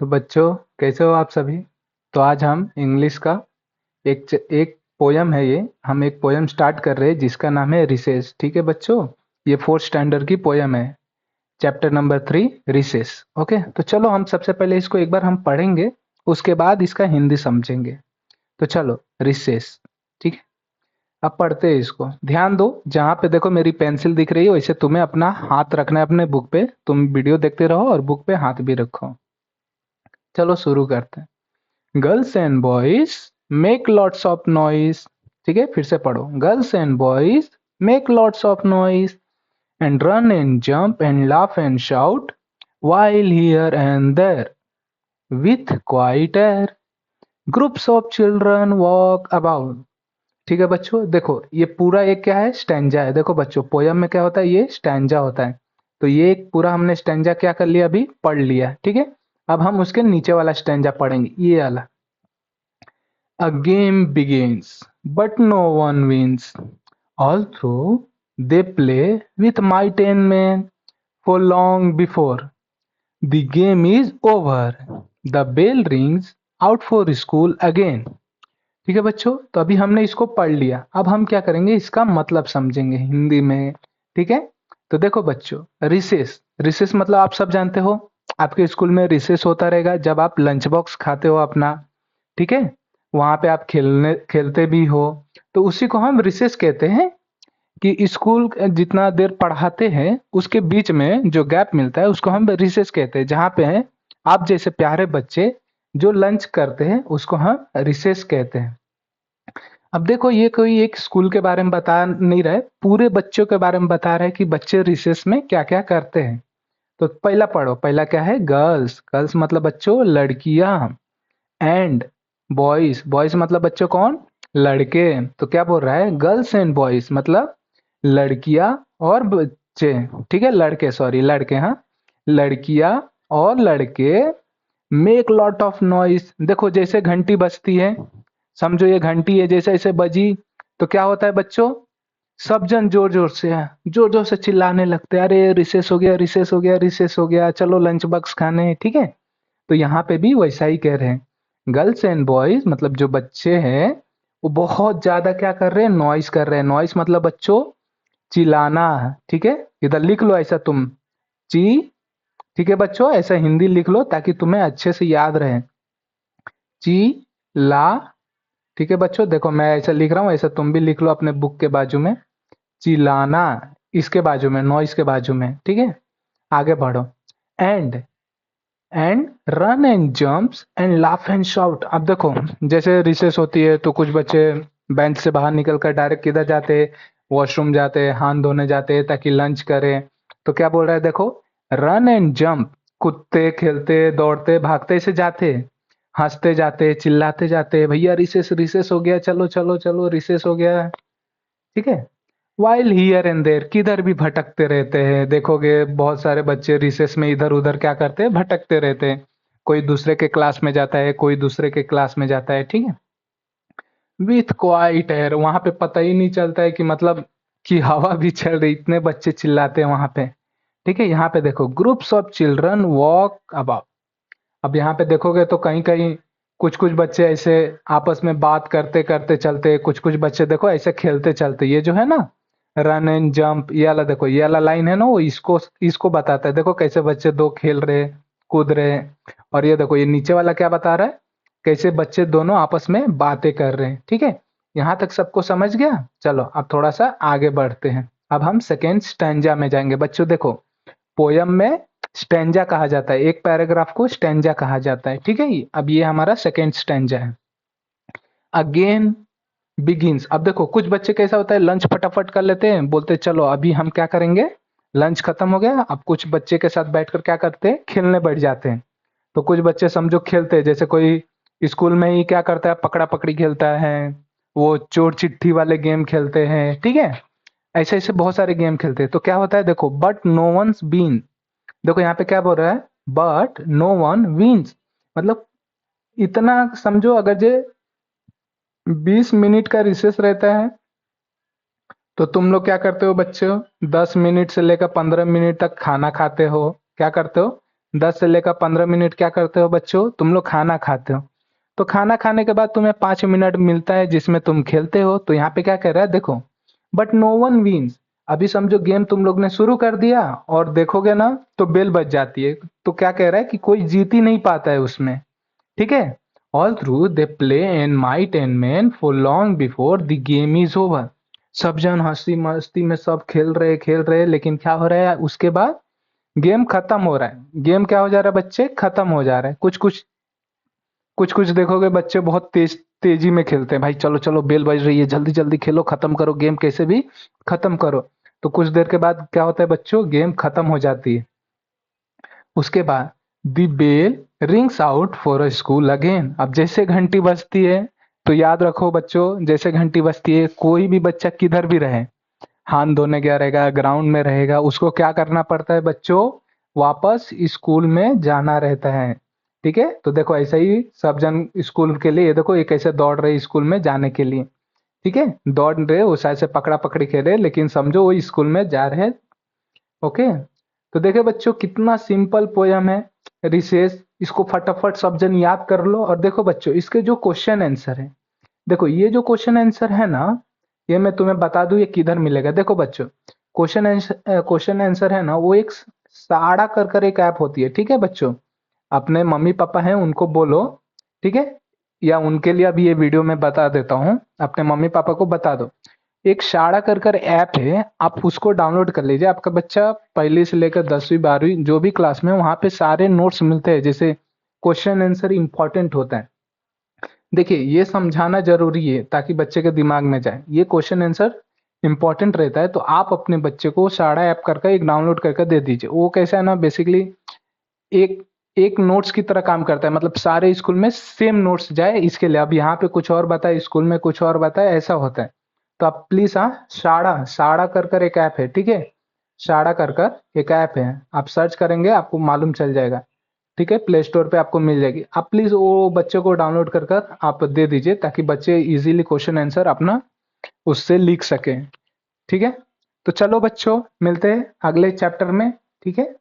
तो बच्चों, कैसे हो आप सभी। तो आज हम इंग्लिश का एक पोयम है। ये हम एक पोयम स्टार्ट कर रहे हैं जिसका नाम है रिसेस। ठीक है बच्चों, ये फोर्थ स्टैंडर्ड की पोयम है। Chapter number 3, recess. ओके, तो चलो हम सबसे पहले इसको एक बार हम पढ़ेंगे, उसके बाद इसका हिंदी समझेंगे। तो चलो, रिसेस। ठीक है, अब पढ़ते हैं इसको। ध्यान दो, जहां पे देखो मेरी पेंसिल दिख रही है वैसे तुम्हें अपना हाथ रखना है अपने बुक पे। तुम वीडियो देखते रहो और बुक पे हाथ भी रखो। चलो शुरू करते हैं। Girls and boys make lots of noise. ठीक है, फिर से पढ़ो। Girls and boys make lots of noise and run and jump and laugh and shout while here and there with quiet air groups of children walk about। ठीक है बच्चों, देखो ये पूरा एक क्या है, स्टैंजा है। देखो बच्चों, पोयम में क्या होता है, ये स्टैंजा होता है। तो ये एक पूरा हमने स्टैंजा क्या कर लिया, अभी पढ़ लिया। ठीक है, अब हम उसके नीचे वाला स्टैंजा पढ़ेंगे, ये वाला। A game begins, but no one wins. Although they play with might and main for long before the game is over, the bell rings out for school again। ठीक है बच्चों, तो अभी हमने इसको पढ़ लिया। अब हम क्या करेंगे, इसका मतलब समझेंगे हिंदी में। ठीक है, तो देखो बच्चों, रिसेस। रिसेस मतलब आप सब जानते हो, आपके स्कूल में रिसेस होता रहेगा जब आप लंच बॉक्स खाते हो अपना। ठीक है, वहां पे आप खेलते भी हो। तो उसी को हम रिसेस कहते हैं, कि स्कूल जितना देर पढ़ाते हैं उसके बीच में जो गैप मिलता है उसको हम रिसेस कहते हैं। जहाँ पे हैं आप जैसे प्यारे बच्चे जो लंच करते हैं उसको हम रिसेस कहते हैं। अब देखो, ये कोई एक स्कूल के बारे में बता नहीं रहे, पूरे बच्चों के बारे में बता रहे हैं कि बच्चे रिसेस में क्या क्या करते हैं। तो पहला पढ़ो, पहला क्या है, गर्ल्स। गर्ल्स मतलब बच्चों लड़कियां। एंड बॉयज, बॉयज मतलब बच्चों कौन, लड़के। तो क्या बोल रहा है, गर्ल्स एंड बॉयज मतलब लड़कियां और बच्चे। ठीक है, लड़के, सॉरी लड़के, हाँ। लड़कियां और लड़के मेक लॉट ऑफ नॉइस। देखो जैसे घंटी बजती है, समझो ये घंटी है, जैसे ऐसे बजी तो क्या होता है बच्चों, सब जन जोर जोर से चिल्लाने लगते हैं, अरे रिसेस हो गया, रिसेस हो गया, रिसेस हो गया, चलो लंच बॉक्स खाने। ठीक है, तो यहाँ पे भी वैसा ही कह रहे हैं। गर्ल्स एंड बॉयज मतलब जो बच्चे हैं वो बहुत ज्यादा क्या कर रहे हैं, नॉइस कर रहे हैं। नॉइस मतलब बच्चों चिल्लाना। ठीक है, इधर लिख लो ऐसा तुम, ची। ठीक है बच्चों, ऐसा हिंदी लिख लो ताकि तुम्हें अच्छे से याद रहे, ची ला। ठीक है बच्चों, देखो मैं ऐसा लिख रहा हूँ, ऐसा तुम भी लिख लो अपने बुक के बाजू में, चिल्लाना, इसके बाजू में, नॉइस के बाजू में। ठीक है, आगे बढ़ो। And and run and jumps and laugh and shout. अब देखो, जैसे रिसेस होती है तो कुछ बच्चे बेंच से बाहर निकल कर डायरेक्ट किधर जाते हैं, वॉशरूम जाते हैं, हाथ धोने जाते हैं ताकि लंच करें। तो क्या बोल रहा है देखो, रन एंड जंप, कूदते खेलते दौड़ते भागते से जाते, हंसते जाते, चिल्लाते जाते, भैया रिसेस रिसेस हो गया, चलो चलो चलो रिसेस हो गया। ठीक है, वाइल हियर एंड देयर, किधर भी भटकते रहते हैं। देखोगे बहुत सारे बच्चे रिसेस में इधर उधर क्या करते हैं, भटकते रहते हैं। कोई दूसरे के क्लास में जाता है, कोई दूसरे के क्लास में जाता है। ठीक है, विथ क्वाइट एयर, वहां पे पता ही नहीं चलता है कि मतलब कि हवा भी चल रही, इतने बच्चे चिल्लाते हैं वहां पे। ठीक है, यहाँ पे देखो, groups of children walk about. अब यहाँ पे देखोगे तो कहीं कहीं कुछ कुछ बच्चे ऐसे आपस में बात करते करते चलते, कुछ कुछ बच्चे देखो ऐसे खेलते चलते। ये जो है ना, रन एंड जंप, ये वाला देखो, ये वाला लाइन है ना, वो इसको इसको बताता है। देखो कैसे बच्चे दो खेल रहे, कूद रहे। और ये देखो, ये नीचे वाला क्या बता रहा है, कैसे बच्चे दोनों आपस में बातें कर रहे हैं। ठीक है, यहाँ तक सबको समझ गया। चलो अब थोड़ा सा आगे बढ़ते हैं। अब हम सेकेंड स्टैंजा में जाएंगे। बच्चों देखो, पोयम में स्टैंजा कहा जाता है, एक पैराग्राफ को स्टैंजा कहा जाता है। ठीक है, अब ये हमारा सेकेंड स्टैंजा है। Again begins. अब देखो कुछ बच्चे कैसा होता है, लंच फटाफट कर लेते हैं, बोलते हैं, चलो अभी हम क्या करेंगे, लंच खत्म हो गया। अब कुछ बच्चे के साथ बैठकर क्या करते हैं, खेलने बैठ जाते हैं। तो कुछ बच्चे समझो खेलते हैं, जैसे कोई स्कूल में ही क्या करता है, पकड़ा पकड़ी खेलता है, वो चोर चिट्ठी वाले गेम खेलते हैं। ठीक है, ऐसे ऐसे बहुत सारे गेम खेलते हैं। तो क्या होता है देखो, बट नो वंस बीन। देखो यहाँ पे क्या बोल रहा है, बट नो वन विंस, मतलब इतना समझो, अगर जे 20 मिनट का रिसेस रहता है तो तुम लोग क्या करते हो बच्चों, 10 मिनट से लेकर 15 मिनट तक खाना खाते हो। क्या करते हो, 10 से लेकर 15 मिनट क्या करते हो बच्चों, तुम लोग खाना खाते हो। तो खाना खाने के बाद तुम्हें 5 मिनट मिलता है जिसमें तुम खेलते हो। तो यहाँ पे क्या कह रहा है देखो, बट नो वन विन्स। अभी समझो गेम तुम लोग ने शुरू कर दिया और देखोगे ना तो बेल बज जाती है। तो क्या कह रहा है कि कोई जीत ही नहीं पाता है उसमें, ठीक है। All through they play and might and man for long before the game is over. सब जन हंसी मस्ती में सब खेल रहे लेकिन क्या हो रहा है उसके बाद गेम खत्म हो रहा है। गेम क्या हो जा रहा है बच्चे, खत्म हो जा रहा है। कुछ कुछ देखोगे बच्चे बहुत तेजी में खेलते हैं, भाई चलो चलो बेल बज रही है, जल्दी जल्दी खेलो, खत्म करो गेम, कैसे भी खत्म करो। तो कुछ देर के बाद क्या होता है बच्चों, गेम खत्म हो जाती है। उसके बाद the bell rings out for a school again. अब जैसे घंटी बजती है, तो याद रखो बच्चों, जैसे घंटी बजती है कोई भी बच्चा किधर भी रहे, हाथ धोने गया रहेगा, ग्राउंड में रहेगा, उसको क्या करना पड़ता है बच्चों, वापस स्कूल में जाना रहता है। ठीक है, तो देखो ऐसे ही सब जन स्कूल के लिए, ये देखो ये कैसे दौड़ रहे स्कूल में जाने के लिए। ठीक है, दौड़ रहे, वो शायद से पकड़ा पकड़ी खेल रहे, लेकिन समझो वो स्कूल में जा रहे हैं। ओके, तो देखे बच्चों कितना सिंपल पोयम है रिसेस। इसको फटाफट सब जन याद कर लो। और देखो बच्चों इसके जो क्वेश्चन आंसर है, देखो ये जो क्वेश्चन आंसर है ना, ये मैं तुम्हें बता दूं ये किधर मिलेगा। देखो बच्चों क्वेश्चन आंसर है ना, वो एक साड़ा कर एक ऐप होती है। ठीक है बच्चों, अपने मम्मी पापा हैं उनको बोलो, ठीक है, या उनके लिए अभी ये वीडियो में बता देता हूँ, अपने मम्मी पापा को बता दो। एक शाड़ा कर ऐप है, आप उसको डाउनलोड कर लीजिए। आपका बच्चा पहली से लेकर 10वीं 12वीं जो भी क्लास में, वहां पे सारे नोट्स मिलते हैं, जैसे क्वेश्चन आंसर इंपॉर्टेंट होता है। देखिए ये समझाना जरूरी है ताकि बच्चे के दिमाग में जाए, ये क्वेश्चन आंसर इंपॉर्टेंट रहता है। तो आप अपने बच्चे को साड़ा ऐप करके एक डाउनलोड करके दे दीजिए। वो कैसा है ना, बेसिकली एक एक नोट्स की तरह काम करता है, मतलब सारे स्कूल में सेम नोट्स जाए इसके लिए। अब यहाँ पे कुछ और बताए, स्कूल में कुछ और बताए, ऐसा होता है। तो आप प्लीज, हाँ, साड़ा साड़ा कर एक ऐप है, ठीक है, साड़ा कर एक ऐप है, आप सर्च करेंगे आपको मालूम चल जाएगा। ठीक है, प्ले स्टोर पे आपको मिल जाएगी। आप प्लीज वो बच्चे को डाउनलोड कर आप दे दीजिए ताकि बच्चे इजीली क्वेश्चन आंसर अपना उससे लिख सकें। ठीक है, तो चलो बच्चों मिलते हैं अगले चैप्टर में। ठीक है।